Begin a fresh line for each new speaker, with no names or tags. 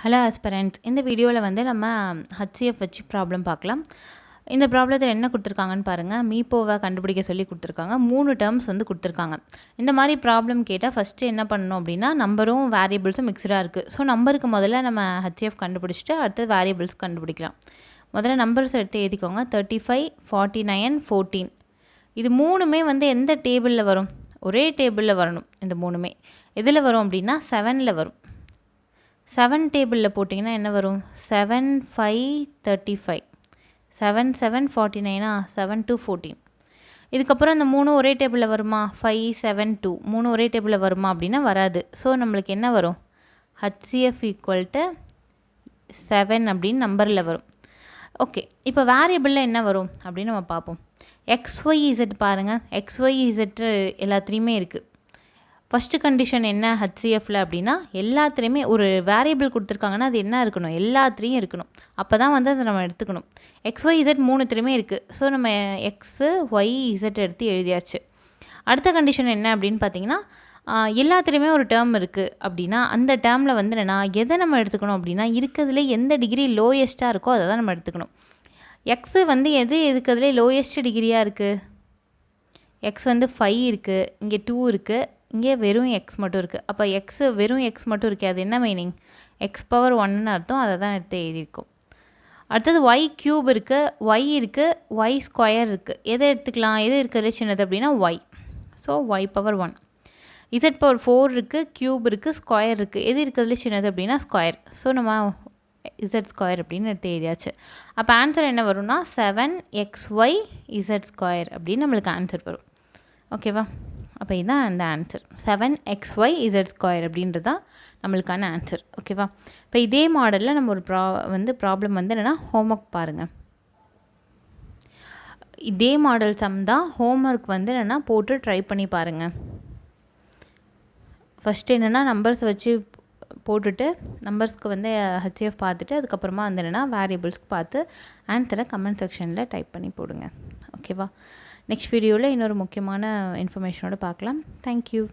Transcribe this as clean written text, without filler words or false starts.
Hello aspirants, இந்த வீடியோவில் வந்து நம்ம HCF வச்சு ப்ராப்ளம் பார்க்கலாம். இந்த ப்ராப்ளத்தில் என்ன கொடுத்துருக்காங்கன்னு பாருங்கள். மீப்போவை கண்டுபிடிக்க சொல்லி கொடுத்துருக்காங்க. 3 டேர்ம்ஸ் வந்து கொடுத்துருக்காங்க. இந்த மாதிரி ப்ராப்ளம் கேட்டால் ஃபஸ்ட்டு என்ன பண்ணணும் அப்படின்னா, நம்பரும் வேரியபிள்ஸும் மிக்சடாக இருக்குது. ஸோ நம்பருக்கு முதல்ல நம்ம HCF கண்டுபிடிச்சிட்டு அடுத்து வேரியபிள்ஸ் கண்டுபிடிக்கலாம். முதல்ல நம்பர்ஸ் எடுத்து எழுதிக்கோங்க. 35, 49, 14. இது மூணுமே வந்து எந்த டேபிளில் வரும்? ஒரே டேபிளில் வரணும். இந்த மூணுமே எதில் வரும் அப்படின்னா 7ல் வரும். 7 டேபிளில் போட்டிங்கன்னா என்ன வரும்? 7, 5, 35. 7, 7, 49. 7 to 14. இதுக்கப்புறம் இந்த 3 ஒரே டேபிளில் வருமா? 5, 7, 2. 3 ஒரே டேபிளில் வருமா அப்படின்னா வராது. ஸோ நம்மளுக்கு என்ன வரும்? HCF = 7 அப்படின்னு நம்பரில் வரும். ஓகே, இப்போ வேரியபிளில் என்ன வரும் அப்படின்னு நம்ம பார்ப்போம். XYZ பாருங்கள். XYZ எல்லாத்துலேயுமே இருக்குது. ஃபஸ்ட்டு கண்டிஷன் என்ன HCFல அப்படின்னா, எல்லாத்துலேயுமே ஒரு வேரியபிள் கொடுத்துருக்காங்கன்னா அது என்ன இருக்கணும்? எல்லாத்துலேயும் இருக்கணும். அப்போ தான் வந்து அதை நம்ம எடுத்துக்கணும். XYZ 3த்துலேயுமே இருக்குது. ஸோ நம்ம XYZ எடுத்து எழுதியாச்சு. அடுத்த கண்டிஷன் என்ன அப்படின்னு பார்த்தீங்கன்னா, எல்லாத்துலேயுமே ஒரு டேர்ம் இருக்குது அப்படின்னா அந்த டேர்மில் வந்து என்னென்னா எதை நம்ம எடுத்துக்கணும் அப்படின்னா, இருக்கிறதுலே எந்த டிகிரி லோயஸ்ட்டாக இருக்கோ அதை தான் நம்ம எடுத்துக்கணும். எக்ஸு வந்து எது இருக்கிறதுலே லோயஸ்ட் டிகிரியாக இருக்குது? எக்ஸ் வந்து 5 இருக்குது, இங்கே 2 இருக்குது, இங்கே வெறும் எக்ஸ் மட்டும் இருக்குது. அப்போ எக்ஸு வெறும் எக்ஸ் மட்டும் இருக்குது. அது என்ன மீனிங்? x⁻1ன்னு அர்த்தம். அதை தான் எடுத்து எழுதியிருக்கோம். அடுத்தது y³ இருக்குது, y இருக்குது, y² இருக்குது. எதை எடுத்துக்கலாம்? எது இருக்கிறதுலே சின்னது அப்படின்னா y. So y⁻1. z⁻4 இருக்குது, க்யூப் இருக்குது, ஸ்கொயர் இருக்குது. எது இருக்கிறதுலே சின்னது அப்படின்னா ஸ்கொயர். ஸோ நம்ம z² அப்படின்னு எடுத்து எழுதியாச்சு. அப்போ ஆன்சர் என்ன வரும்னா 7xyz² அப்படின்னு நம்மளுக்கு ஆன்சர் வரும். ஓகேவா? அப்போ இதுதான் அந்த ஆன்சர். 7xyz² அப்படின்றது தான் நம்மளுக்கான ஆன்சர். ஓகேவா? இப்போ இதே மாடலில் நம்ம ஒரு ப்ராப்ளம் வந்து என்னென்னா ஹோம்ஒர்க் பாருங்கள். இதே மாடல் சம் தான். ஹோம்ஒர்க் வந்து என்னென்னா போட்டு ட்ரை பண்ணி பாருங்கள். ஃபஸ்ட்டு என்னென்னா நம்பர்ஸ் வச்சு போட்டுட்டு நம்பர்ஸ்க்கு வந்து HCF பார்த்துட்டு அதுக்கப்புறமா வந்து என்னென்னா வேரியபிள்ஸ்க்கு பார்த்து ஆன்சரை கமெண்ட் செக்ஷனில் டைப் பண்ணி போடுங்க. ஓகேவா? நெக்ஸ்ட் வீடியோவில் இன்னொரு முக்கியமான இன்ஃபர்மேஷனோடு பார்க்கலாம். தேங்க்யூ.